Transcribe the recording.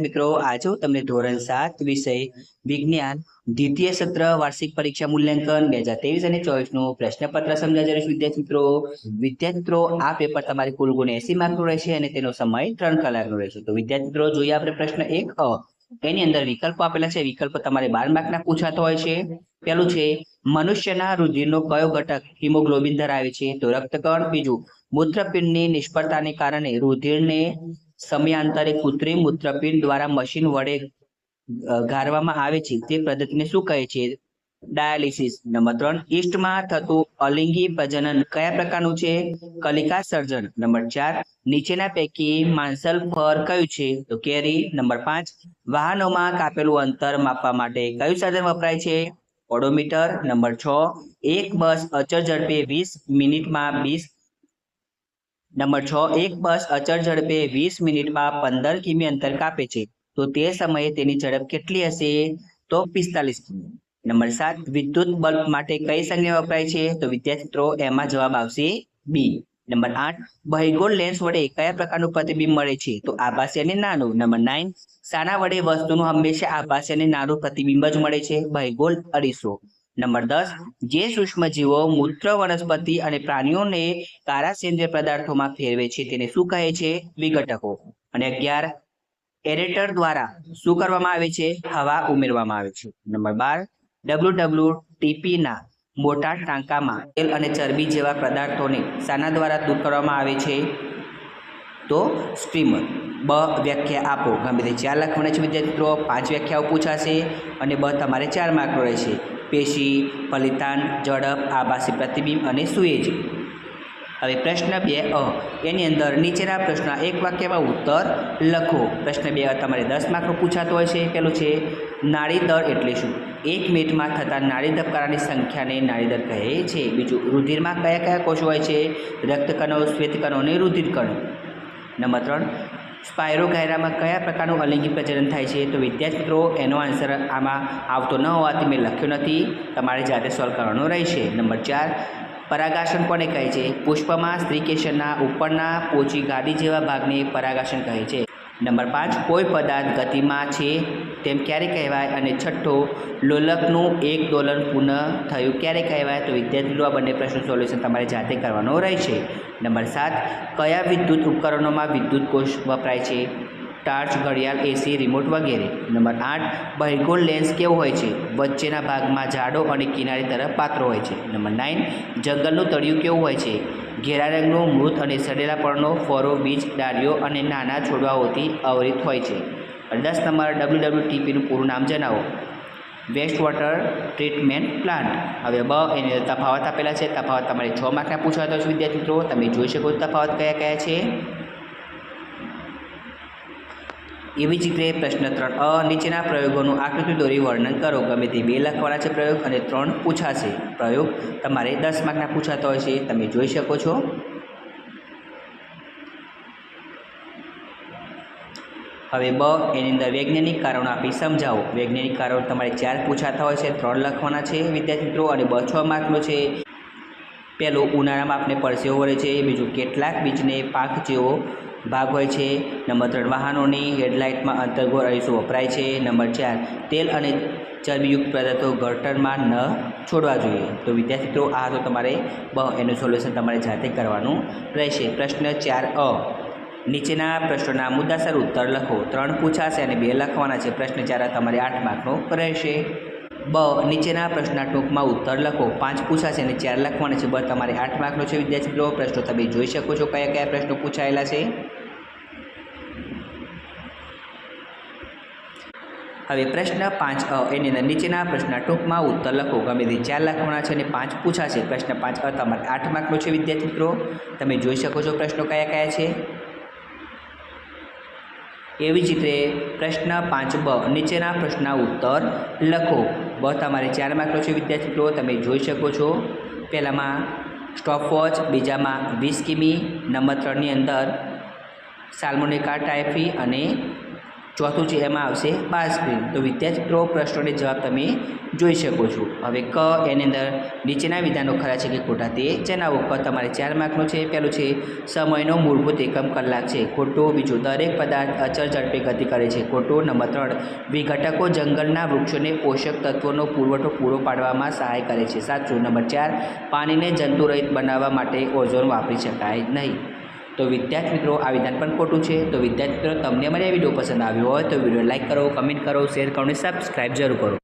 મિત્રો આજે હું તમને ધોરણ 7 વિષય વિજ્ઞાન દ્વિતીય સત્ર વાર્ષિક પરીક્ષા મૂલ્યાંકન 2023 અને 24 નું પ્રશ્નપત્ર સમજાવી રહ્યો છું. વિદ્યાર્થી મિત્રો આ પેપર તમારી કુલ ગુણ 80 માર્કનું રહેશે અને તેનો સમય 3 કલાકનો રહેશે. તો વિદ્યાર્થી મિત્રો જોઈએ આપણે પ્રશ્ન 1 એની અંદર વિકલ્પો આપેલા છે. વિકલ્પો તમારે 12 માર્કના પૂછાતો હોય છે. પહેલું છે મનુષ્યના રુધિરનો કયો ઘટક હિમોગ્લોબિન ધરાવે છે? તો રક્તકણ. બીજું મૂત્રપિંડની નિષ્ફળતાને કારણે રુધિરને સમયાંતરે કૃત્રિમ મૂત્રપિંડ દ્વારા મશીન વડે ગાળવામાં આવે છે તે પદ્ધતિને શું કહે છે? ડાયાલિસિસ. નંબર 3 ઈસ્ટમાં થતું અલિંગી પ્રજનન કયા પ્રકારનું છે? કલિકા સર્જન. નંબર 4 નીચેના પૈકી માંસલ ફળ કયું છે? તો કેરી. નંબર 5 વાહનોમાં કાપેલું અંતર માપવા માટે કયું સાધન વપરાય છે? ઓડોમીટર. નંબર 6 એક બસ અચળ ઝડપે 20 મિનિટમાં 20 નંબર 6 એક બસ અચળ ઝડપે 20 મિનિટમાં 15 કિમી અંતર કાપે છે તો તે સમયે તેની ઝડપ કેટલી હશે? તો 45 કિમી. નંબર 7 વિદ્યુત બલ્બ માટે કઈ સંજ્ઞા વપરાય છે? તો વિદ્યાર્થી મિત્રો એમાં જવાબ આવશે બી. નંબર 8 બહિર્ગોળ લેન્સ વડે કયા પ્રકારનું પ્રતિબિંબ મળે છે? તો આભાસી અને નાનું. નંબર 9 શાના વડે વસ્તુનું હંમેશા આભાસી અને નાનું પ્રતિબિંબ જ મળે છે? બહિર્ગોળ અરીસો. નંબર 10 જે સૂક્ષ્મજીવો મૂત્ર વનસ્પતિ અને પ્રાણીઓને કાળા સેન્દ્રિય પદાર્થોમાં ફેરવે છે તેને શું કહે છે? વિઘટકો. અને 11 એરેટર દ્વારા શું કરવામાં આવે છે? હવા ઉમેરવામાં આવે છે. નંબર 12 WWTP ના મોટા ટાંકામાં તેલ અને ચરબી જેવા પદાર્થોને શાના દ્વારા દૂર કરવામાં આવે છે? તો સ્ટીમર. બ વ્યાખ્યા આપો. ગમે તે 4 લખવાના છે વિદ્યાર્થી મિત્રો. 5 વ્યાખ્યાઓ પૂછાશે અને બ તમારે 4 માર્કનો રહેશે. પેશી, ફલિતાન, ઝડપ, આભાસી પ્રતિબિંબ અને સુએજ. હવે પ્રશ્ન 2 એની અંદર નીચેના પ્રશ્નના એક વાક્યમાં ઉત્તર લખો. પ્રશ્ન 2 તમારે 10 માર્કનો પૂછાતો હોય છે. પેલું છે નાડી દર એટલે શું? 1 મિનિટમાં થતા નાડી ધબકારાની સંખ્યાને નાડી દર કહે છે. બીજું રુધિરમાં કયા કયા કોષો હોય છે? રક્તકણો, શ્વેતકણો અને રુધિરકણો. નંબર 3 સ્પાયરોગાયરામાં કયા પ્રકારનું અલિંગી પ્રજનન થાય છે? તો વિદ્યાર્થી મિત્રો એનો આન્સર આમાં આવતો ન હોવાથી મેં લખ્યો નથી, તમારે જાતે સોલ્વ કરવાનો રહેશે. નંબર 4 પરાગાસન કોને કહે છે? પુષ્પમાં સ્ત્રીકેસરના ઉપરના પોચી ગાડી જેવા ભાગને પરાગાસન કહે છે. નંબર 5 કોઈ પદાર્થ ગતિમાં છે તેમ ક્યારે કહેવાય? અને છઠ્ઠો લોલકનું એક દોલન પુનઃ થયું ક્યારે કહેવાય? તો વિદ્યાર્થીઓ આ બંને પ્રશ્નો સોલ્યુશન તમારે જાતે કરવાનો રહેશે. નંબર 7 કયા વિદ્યુત ઉપકરણોમાં વિદ્યુત કોષ વપરાય છે? ટાર્ચ, ઘડિયાળ, એસી, રિમોટ વગેરે. નંબર 8 બહિર્ગોળ લેન્સ કેવો હોય છે? વચ્ચેના ભાગમાં જાડો અને કિનારી તરફ પાતળો હોય છે. નંબર 9 જંગલનું તળિયું કેવું હોય છે? ઘેરા રંગનું, મૃત અને સડેલા પળનો, ફળો, બીજ, ડાળીઓ અને નાના છોડવાઓથી આવરિત હોય છે. અને 10 નંબર WWTPનું પૂરું નામ જણાવો. Waste water treatment plant. હવે બ એની તફાવત આપેલા છે. તફાવત તમારે 6 માર્કના પૂછાતા છે વિદ્યાર્થી મિત્રો. તમે જોઈ શકો તફાવત કયા કયા છે. એવી જ રીતે પ્રશ્ન 3 નીચેના પ્રયોગોનું આકૃતિ દોરી વર્ણન કરો. ગમે તે 2 લખવાના છે પ્રયોગ અને 3 પૂછાશે. પ્રયોગ તમારે 10 માર્કના પૂછાતા હોય છે, તમે જોઈ શકો છો. હવે બ એની અંદર વૈજ્ઞાનિક કારણો આપી સમજાવો. વૈજ્ઞાનિક કારણો તમારે 4 પૂછાતા હોય છે, 3 લખવાના છે વિદ્યાર્થી મિત્રો અને બ 6 માર્કનો છે. પહેલું ઉનાળામાં આપણે પરસેવો વળે છે. બીજું કેટલાક બીજને પાંખ જેવો ભાગ હોય છે. નંબર 3 વાહનોની હેડલાઇટમાં અંતર્ગોળ અરીસો વપરાય છે. નંબર 4 તેલ અને ચરબીયુક્ત પદાર્થો ગટરમાં ન છોડવા જોઈએ. તો વિદ્યાર્થી મિત્રો આ તો તમારે બ એનું સોલ્યુશન તમારે જાતે કરવાનું રહેશે. પ્રશ્ન 4 નીચેના પ્રશ્નોના મુદ્દાસર ઉત્તર લખો. 3 પૂછાશે અને 2 લખવાના છે. પ્રશ્ન 4 તમારે 8 માર્કનો રહેશે. બ નીચેના પ્રશ્નના ટૂંકમાં ઉત્તર લખો. 5 પૂછાશે અને 4 લખવાના છે. બ તમારે 8 માર્કનો છે વિદ્યાર્થી મિત્રો. પ્રશ્નો તમે જોઈ શકો છો કયા કયા પ્રશ્નો પૂછાયેલા છે. હવે પ્રશ્ન 5 એની અંદર નીચેના પ્રશ્નના ટૂંકમાં ઉત્તર લખો. ગમે તે 4 લખવાના છે અને 5 પૂછાશે. પ્રશ્ન 5 તમારે 8 માર્કનો છે વિદ્યાર્થી મિત્રો. તમે જોઈ શકો છો પ્રશ્નો કયા કયા છે. એવી જ રીતે પ્રશ્ન 5બ નીચેના પ્રશ્નના ઉત્તર લખો. બ તમારે 4 માર્કનો છે વિદ્યાર્થી મિત્રો. તમે જોઈ શકો છો. પહેલામાં સ્ટોપવોચ, બીજામાં 20 કિમી, નંબર 3ની અંદર સાલ્મોનેલા ટાઇફી અને ચોથું છે એમાં આવશે બાર સ્ક્રીન। તો વિદ્યાર્થી મિત્રો પ્રશ્નોને જવાબ તમે જોઈ શકો છો। હવે ક એની અંદર નીચેના વિધાનો ખરા છે કે ખોટા તે જણાવો। ક તમારે 4 માર્કનો છે। પહેલું છે સમયનો મૂળભૂત એકમ કલાક છે, ખોટું। બીજું દરેક પદાર્થ અચળ ઝડપે ગતિ કરે છે, ખોટું। નંબર 3 વિઘટકો જંગલના વૃક્ષોને પોષક તત્વોનો પુરવઠો પૂરો પાડવામાં સહાય કરે છે, સાચું। નંબર 4 પાણીને જંતુરહિત બનાવવા માટે ઓઝોન વાપરી શકાય નહીં। તો વિદ્યાર્થી મિત્રો આ વિધાન પણ ખોટું છે। તો વિદ્યાર્થી મિત્રો તમને અમારી આ વિડીયો પસંદ આવ્યો હોય તો વિડીયો લાઇક કરો, કમેન્ટ કરો, શેર કરો અને સબસ્ક્રાઈબ જરૂર કરો।